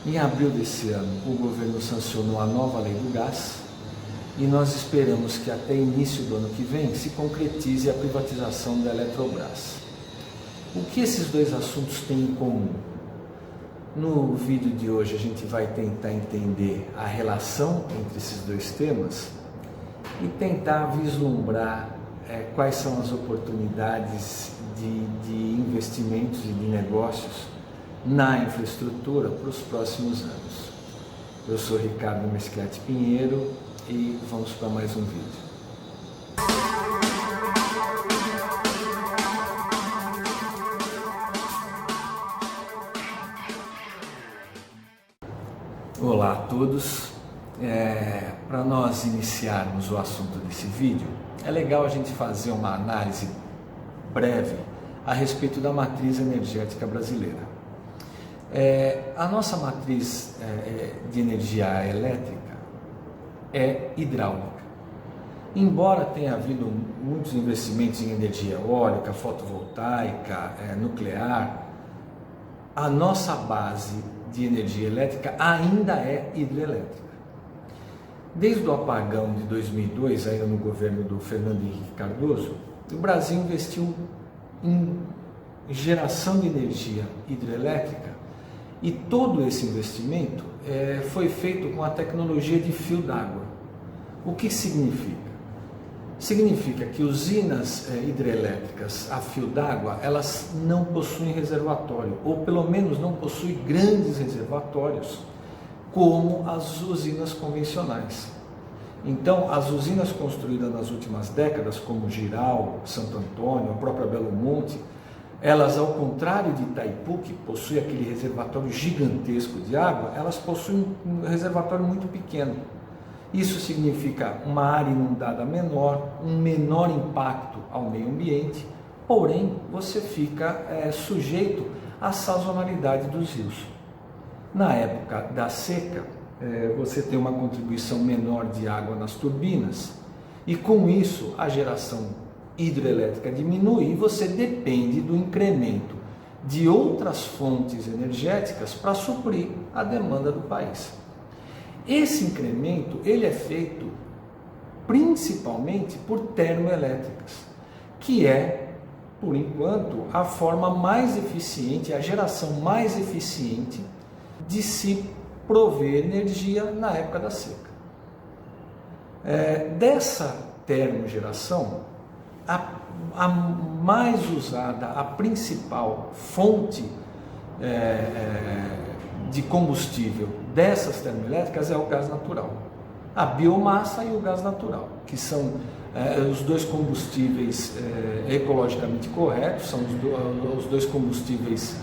Em abril desse ano, o governo sancionou a nova lei do gás e nós esperamos que até início do ano que vem se concretize a privatização da Eletrobras. O que esses dois assuntos têm em comum? No vídeo de hoje a gente vai tentar entender a relação entre esses dois temas e tentar vislumbrar quais são as oportunidades de investimentos e de negócios na infraestrutura para os próximos anos. Eu sou Ricardo Meschiati Pinheiro e vamos para mais um vídeo. Olá a todos. Para nós iniciarmos o assunto desse vídeo, é legal a gente fazer uma análise breve a respeito da matriz energética brasileira. A nossa matriz de energia elétrica é hidráulica. Embora tenha havido muitos investimentos em energia eólica, fotovoltaica, nuclear, a nossa base de energia elétrica ainda é hidrelétrica. Desde o apagão de 2002, ainda no governo do Fernando Henrique Cardoso, o Brasil investiu em geração de energia hidrelétrica e todo esse investimento foi feito com a tecnologia de fio d'água. O que significa? Significa que usinas hidrelétricas a fio d'água, elas não possuem reservatório, ou pelo menos não possuem grandes reservatórios, como as usinas convencionais. Então, as usinas construídas nas últimas décadas, como Jirau, Santo Antônio, a própria Belo Monte, elas, ao contrário de Itaipu, que possui aquele reservatório gigantesco de água, elas possuem um reservatório muito pequeno. Isso significa uma área inundada menor, um menor impacto ao meio ambiente, porém você fica sujeito à sazonalidade dos rios. Na época da seca, você tem uma contribuição menor de água nas turbinas e com isso a geração hidrelétrica diminui e você depende do incremento de outras fontes energéticas para suprir a demanda do país. Esse incremento ele é feito principalmente por termoelétricas, que é, por enquanto, a forma mais eficiente, a geração mais eficiente de se prover energia na época da seca. Dessa termogeração, a mais usada, a principal fonte de combustível dessas termoelétricas é o gás natural. A biomassa e o gás natural, que são os dois combustíveis ecologicamente corretos, são os dois combustíveis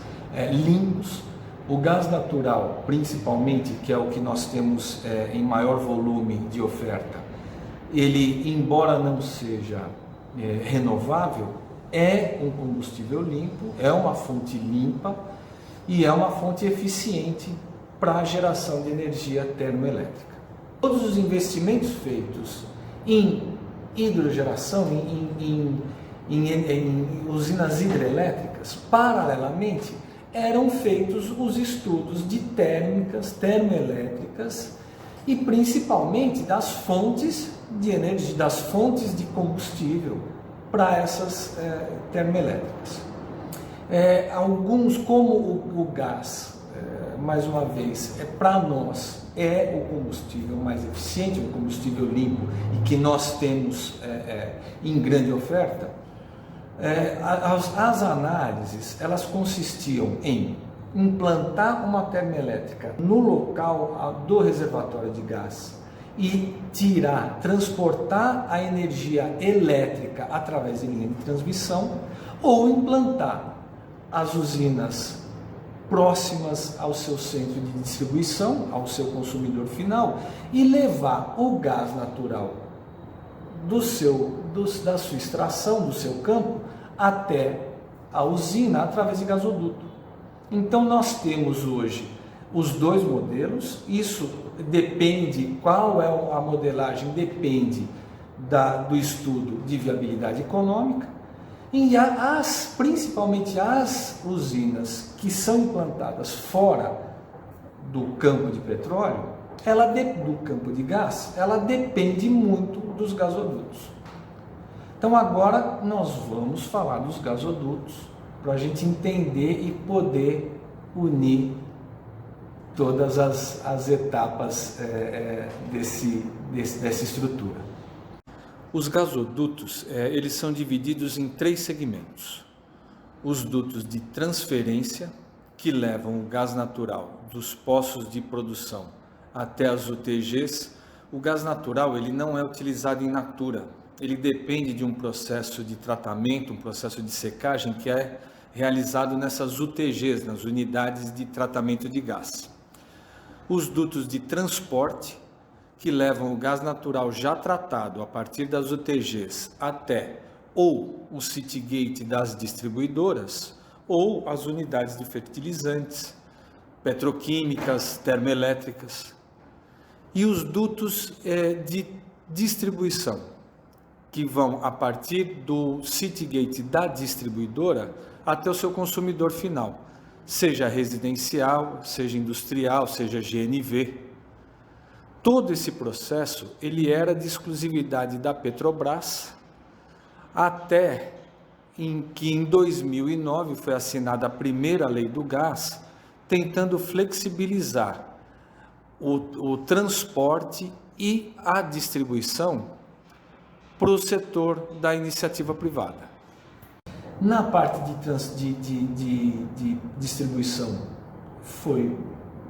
limpos. O gás natural, principalmente, que é o que nós temos em maior volume de oferta, ele, embora não seja renovável, é um combustível limpo, é uma fonte limpa e é uma fonte eficiente para a geração de energia termoelétrica. Todos os investimentos feitos em hidrogeração, em usinas hidrelétricas, paralelamente, eram feitos os estudos de térmicas, termoelétricas e principalmente das fontes de energia, das fontes de combustível para essas termoelétricas. Alguns, como o gás, mais uma vez, para nós é o combustível mais eficiente, o combustível limpo e que nós temos em grande oferta. As análises, elas consistiam em implantar uma termoelétrica no local do reservatório de gás e transportar a energia elétrica através de linha de transmissão, ou implantar as usinas próximas ao seu centro de distribuição, ao seu consumidor final, e levar o gás natural da sua extração, do seu campo, até a usina através de gasoduto. Então nós temos hoje os dois modelos, isso depende, qual é a modelagem, depende do estudo de viabilidade econômica, e principalmente as usinas que são implantadas fora do campo de petróleo, do campo de gás, ela depende muito dos gasodutos. Então agora nós vamos falar dos gasodutos para a gente entender e poder unir todas as etapas dessa estrutura. Os gasodutos, eles são divididos em 3 segmentos. Os dutos de transferência, que levam o gás natural dos poços de produção até as UTGs. O gás natural ele não é utilizado in natura, ele depende de um processo de tratamento, um processo de secagem que é realizado nessas UTGs, nas unidades de tratamento de gás. Os dutos de transporte, que levam o gás natural já tratado a partir das UTGs até ou o city gate das distribuidoras ou as unidades de fertilizantes, petroquímicas, termoelétricas. E os dutos de distribuição, que vão a partir do city gate da distribuidora até o seu consumidor final, seja residencial, seja industrial, seja GNV. Todo esse processo ele era de exclusividade da Petrobras, até que em 2009 foi assinada a primeira lei do gás, tentando flexibilizar o transporte e a distribuição para o setor da iniciativa privada. Na parte de distribuição foi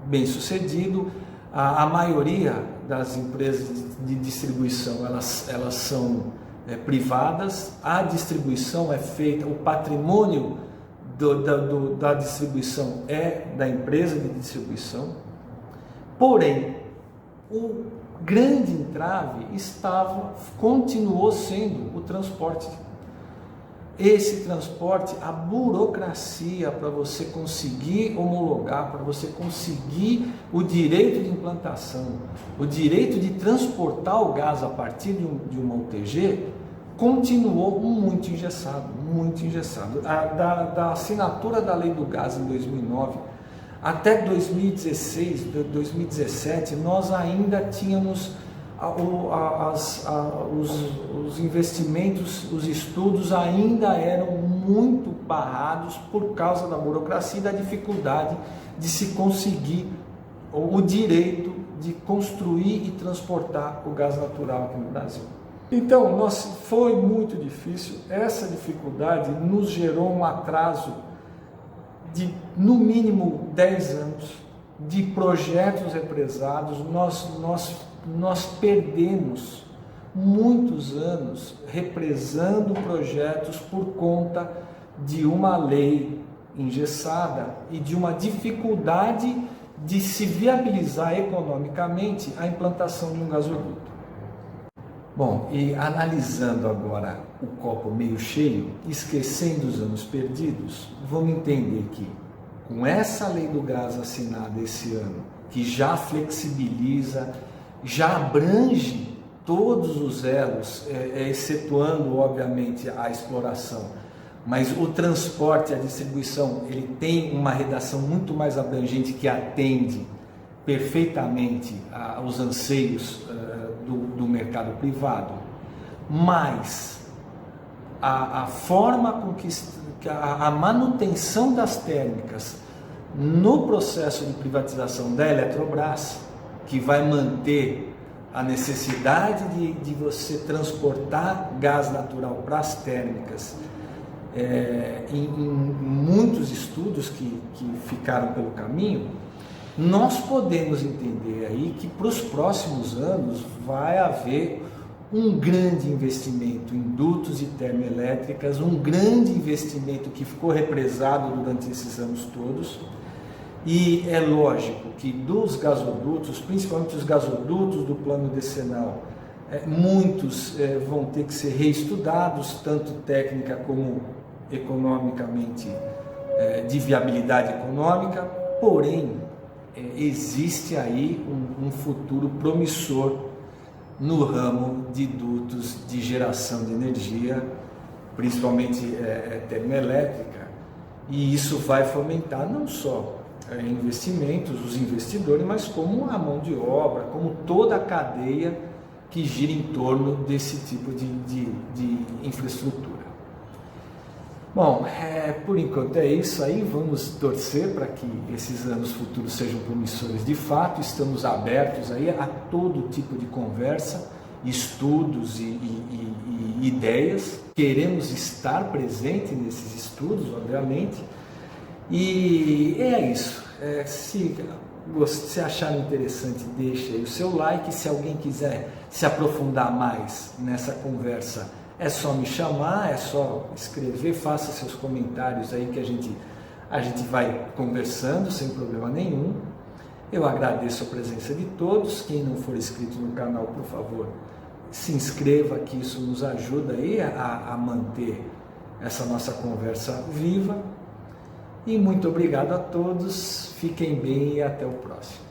bem sucedido. A maioria das empresas de distribuição elas são privadas. A distribuição é feita, o patrimônio da distribuição é da empresa de distribuição. Porém, o grande entrave continuou sendo o transporte. Esse transporte, a burocracia para você conseguir homologar, para você conseguir o direito de implantação, o direito de transportar o gás a partir de uma UTG, continuou muito engessado, muito engessado. Da assinatura da lei do gás em 2009 até 2016, 2017, nós ainda tínhamos os investimentos, os estudos ainda eram muito barrados por causa da burocracia e da dificuldade de se conseguir o direito de construir e transportar o gás natural aqui no Brasil. Então, foi muito difícil. Essa dificuldade nos gerou um atraso de, no mínimo, 10 anos de projetos represados. Nós perdemos muitos anos represando projetos por conta de uma lei engessada e de uma dificuldade de se viabilizar economicamente a implantação de um gasoduto. Bom, e analisando agora o copo meio cheio, esquecendo os anos perdidos, vamos entender que com essa lei do gás assinada esse ano, que já flexibiliza, já abrange todos os elos, excetuando, obviamente, a exploração, mas o transporte e a distribuição, ele tem uma redação muito mais abrangente que atende perfeitamente aos anseios do mercado privado, mas a forma com que a manutenção das térmicas no processo de privatização da Eletrobras, que vai manter a necessidade de você transportar gás natural para as térmicas, em muitos estudos que ficaram pelo caminho, nós podemos entender aí que para os próximos anos vai haver um grande investimento em dutos e termoelétricas, um grande investimento que ficou represado durante esses anos todos. E é lógico que dos gasodutos, principalmente os gasodutos do plano decenal, muitos vão ter que ser reestudados, tanto técnica como economicamente, de viabilidade econômica, porém existe aí um futuro promissor no ramo de dutos de geração de energia, principalmente termoelétrica, e isso vai fomentar não só investimentos, os investidores, mas como a mão de obra, como toda a cadeia que gira em torno desse tipo de infraestrutura. Bom, por enquanto é isso aí, vamos torcer para que esses anos futuros sejam promissores de fato, estamos abertos aí a todo tipo de conversa, estudos e ideias, queremos estar presente nesses estudos, obviamente, e é isso. Se achar interessante, deixe aí o seu like. Se alguém quiser se aprofundar mais nessa conversa, é só me chamar, é só escrever, faça seus comentários aí que a gente vai conversando sem problema nenhum. Eu agradeço a presença de todos. Quem não for inscrito no canal, por favor, se inscreva, que isso nos ajuda aí a manter essa nossa conversa viva. E muito obrigado a todos, fiquem bem e até o próximo.